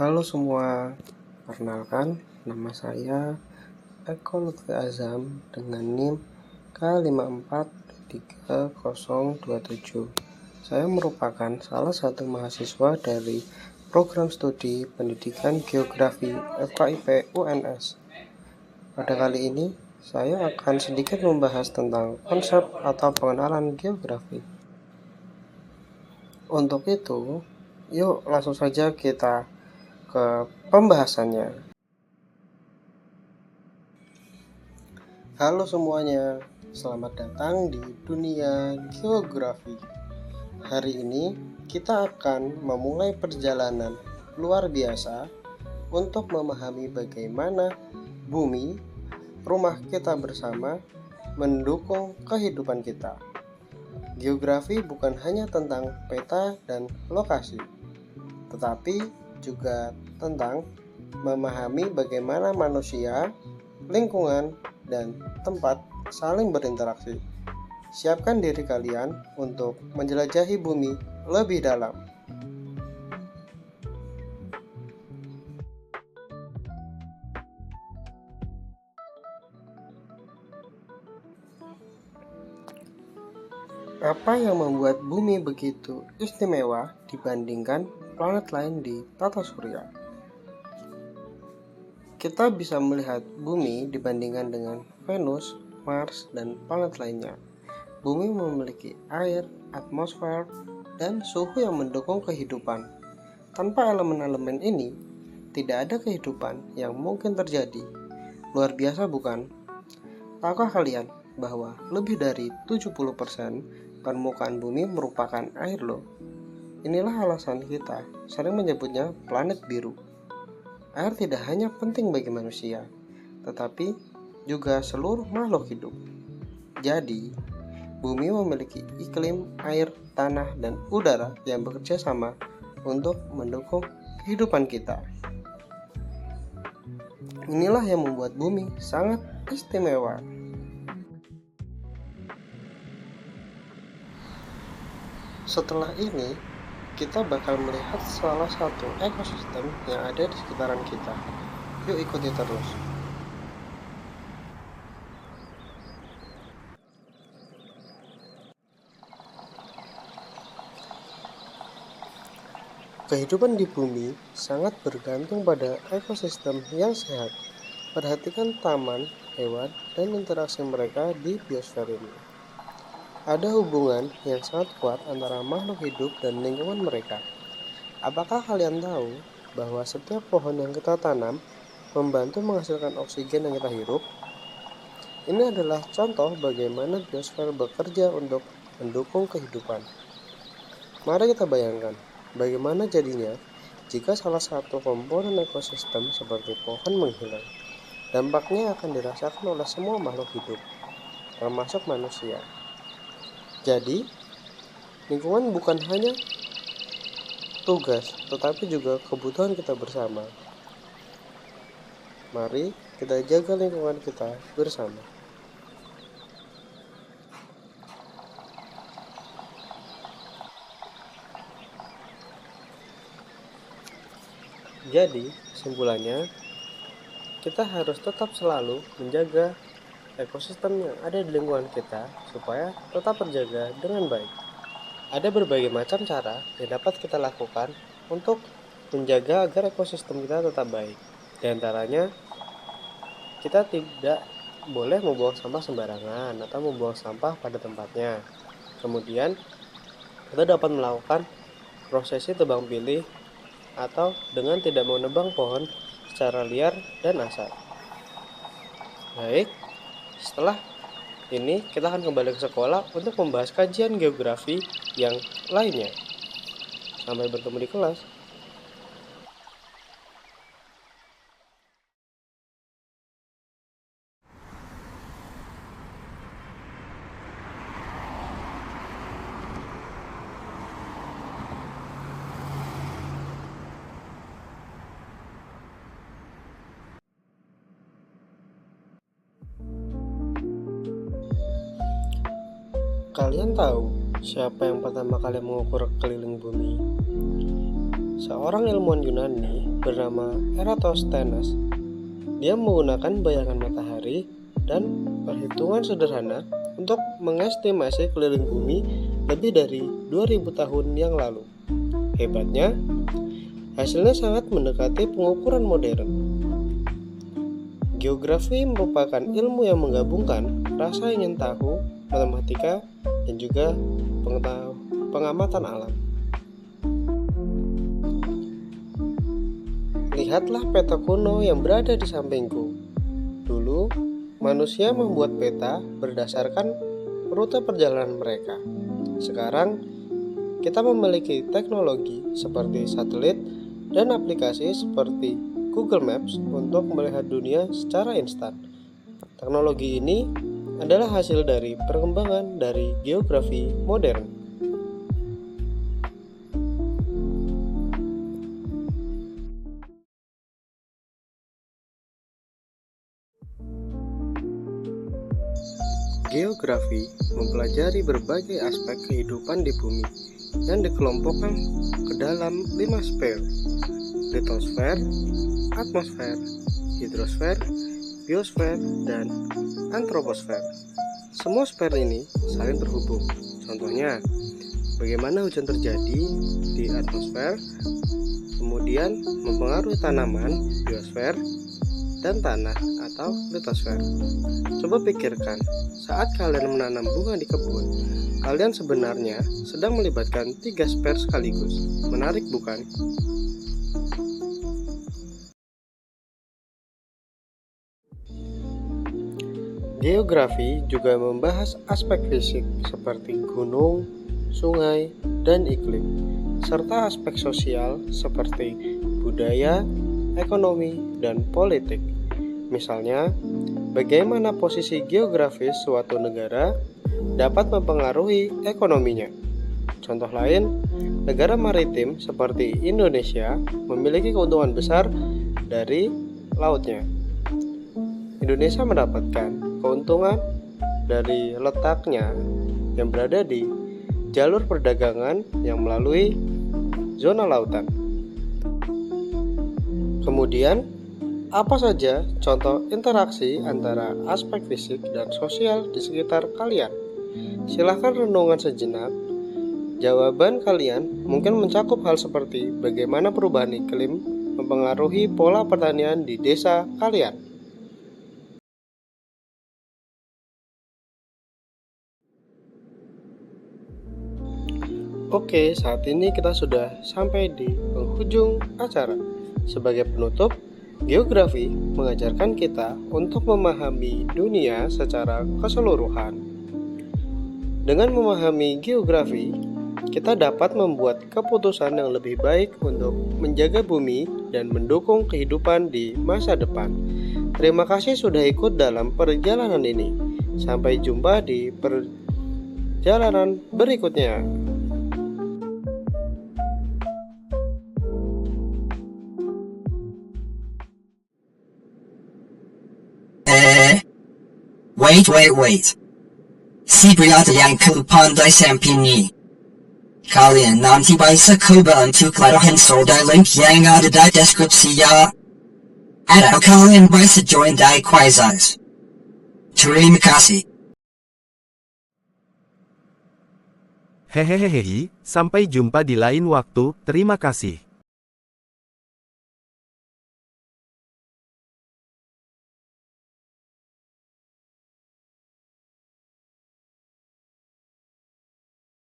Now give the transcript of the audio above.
Halo semua, perkenalkan nama saya Eko Lutfi Azam dengan NIM K543027. Saya merupakan salah satu mahasiswa dari program studi pendidikan geografi FKIP UNS. Pada kali ini, saya akan sedikit membahas tentang konsep atau pengenalan geografi. Untuk itu, yuk langsung saja kita ke pembahasannya. Halo semuanya, selamat datang di dunia geografi. Hari ini kita akan memulai perjalanan luar biasa untuk memahami bagaimana bumi, rumah kita bersama, mendukung kehidupan kita. Geografi bukan hanya tentang peta dan lokasi, tetapi juga tentang memahami bagaimana manusia, lingkungan, dan tempat saling berinteraksi. Siapkan diri kalian untuk menjelajahi bumi lebih dalam. Apa yang membuat bumi begitu istimewa dibandingkan planet lain di tata surya? Kita bisa melihat bumi dibandingkan dengan Venus, Mars, dan planet lainnya. Bumi memiliki air, atmosfer, dan suhu yang mendukung kehidupan. Tanpa elemen-elemen ini, tidak ada kehidupan yang mungkin terjadi. Luar biasa bukan? Tahukah kalian bahwa lebih dari 70% permukaan bumi merupakan air loh? Inilah alasan kita sering menyebutnya planet biru. Air tidak hanya penting bagi manusia, tetapi juga seluruh makhluk hidup. Jadi, bumi memiliki iklim, air, tanah, dan udara yang bekerja sama untuk mendukung kehidupan kita. Inilah yang membuat bumi sangat istimewa. Setelah ini, kita bakal melihat salah satu ekosistem yang ada di sekitaran kita. Yuk ikuti terus. Kehidupan di bumi sangat bergantung pada ekosistem yang sehat. Perhatikan taman, hewan, dan interaksi mereka di biosfer ini. Ada hubungan yang sangat kuat antara makhluk hidup dan lingkungan mereka. Apakah kalian tahu bahwa setiap pohon yang kita tanam membantu menghasilkan oksigen yang kita hirup? Ini adalah contoh bagaimana biosfer bekerja untuk mendukung kehidupan. Mari kita bayangkan bagaimana jadinya jika salah satu komponen ekosistem seperti pohon menghilang. Dampaknya akan dirasakan oleh semua makhluk hidup, termasuk manusia. Jadi, lingkungan bukan hanya tugas, tetapi juga kebutuhan kita bersama. Mari kita jaga lingkungan kita bersama. Jadi, kesimpulannya, kita harus tetap selalu menjaga ekosistem yang ada di lingkungan kita supaya tetap terjaga dengan baik. Ada berbagai macam cara yang dapat kita lakukan untuk menjaga agar ekosistem kita tetap baik. Di antaranya, kita tidak boleh membuang sampah sembarangan atau membuang sampah pada tempatnya. Kemudian, kita dapat melakukan prosesi tebang pilih atau dengan tidak menebang pohon secara liar dan asal. Baik, setelah ini kita akan kembali ke sekolah untuk membahas kajian geografi yang lainnya. Sampai bertemu di kelas. Kalian tahu siapa yang pertama kali mengukur keliling bumi? seorang ilmuwan Yunani bernama Eratosthenes. Dia menggunakan bayangan matahari dan perhitungan sederhana untuk mengestimasi keliling bumi lebih dari 2000 tahun yang lalu. Hebatnya, hasilnya sangat mendekati pengukuran modern. Geografi merupakan ilmu yang menggabungkan rasa ingin tahu, matematika, dan juga pengamatan alam. Lihatlah peta kuno yang berada di sampingku. Dulu, manusia membuat peta berdasarkan rute perjalanan mereka. Sekarang, kita memiliki teknologi seperti satelit dan aplikasi seperti Google Maps untuk melihat dunia secara instan. Teknologi ini adalah hasil dari perkembangan dari geografi modern. Geografi mempelajari berbagai aspek kehidupan di bumi yang dikelompokkan ke dalam 5 sfer: litosfer, atmosfer, hidrosfer, biosfer, dan antroposfer. Semua sfer ini saling terhubung. Contohnya, bagaimana hujan terjadi di atmosfer, kemudian mempengaruhi tanaman, biosfer, dan tanah atau litosfer. Coba pikirkan, saat kalian menanam bunga di kebun, kalian sebenarnya sedang melibatkan 3 sfer sekaligus. Menarik bukan? Geografi juga membahas aspek fisik seperti gunung, sungai, dan iklim, serta aspek sosial seperti budaya, ekonomi, dan politik. Misalnya, bagaimana posisi geografis suatu negara dapat mempengaruhi ekonominya. Contoh lain, negara maritim seperti Indonesia memiliki keuntungan besar dari lautnya. Indonesia mendapatkan keuntungan dari letaknya yang berada di jalur perdagangan yang melalui zona lautan. Kemudian, apa saja contoh interaksi antara aspek fisik dan sosial di sekitar kalian? Silahkan renungan sejenak. Jawaban kalian mungkin mencakup hal seperti bagaimana perubahan iklim mempengaruhi pola pertanian di desa kalian. Oke, saat ini kita sudah sampai di penghujung acara. Sebagai penutup, geografi mengajarkan kita untuk memahami dunia secara keseluruhan. Dengan memahami geografi, kita dapat membuat keputusan yang lebih baik untuk menjaga bumi dan mendukung kehidupan di masa depan. Terima kasih sudah ikut dalam perjalanan ini. Sampai jumpa di perjalanan berikutnya. Wait. Sibriata yang kupandai sampini. Kalian nanti bisa coba untuk lakukan link yang ada di deskripsi ya. Atau kalian bisa join di quizes. Terima kasih. Hehehehe, sampai jumpa di lain waktu, terima kasih.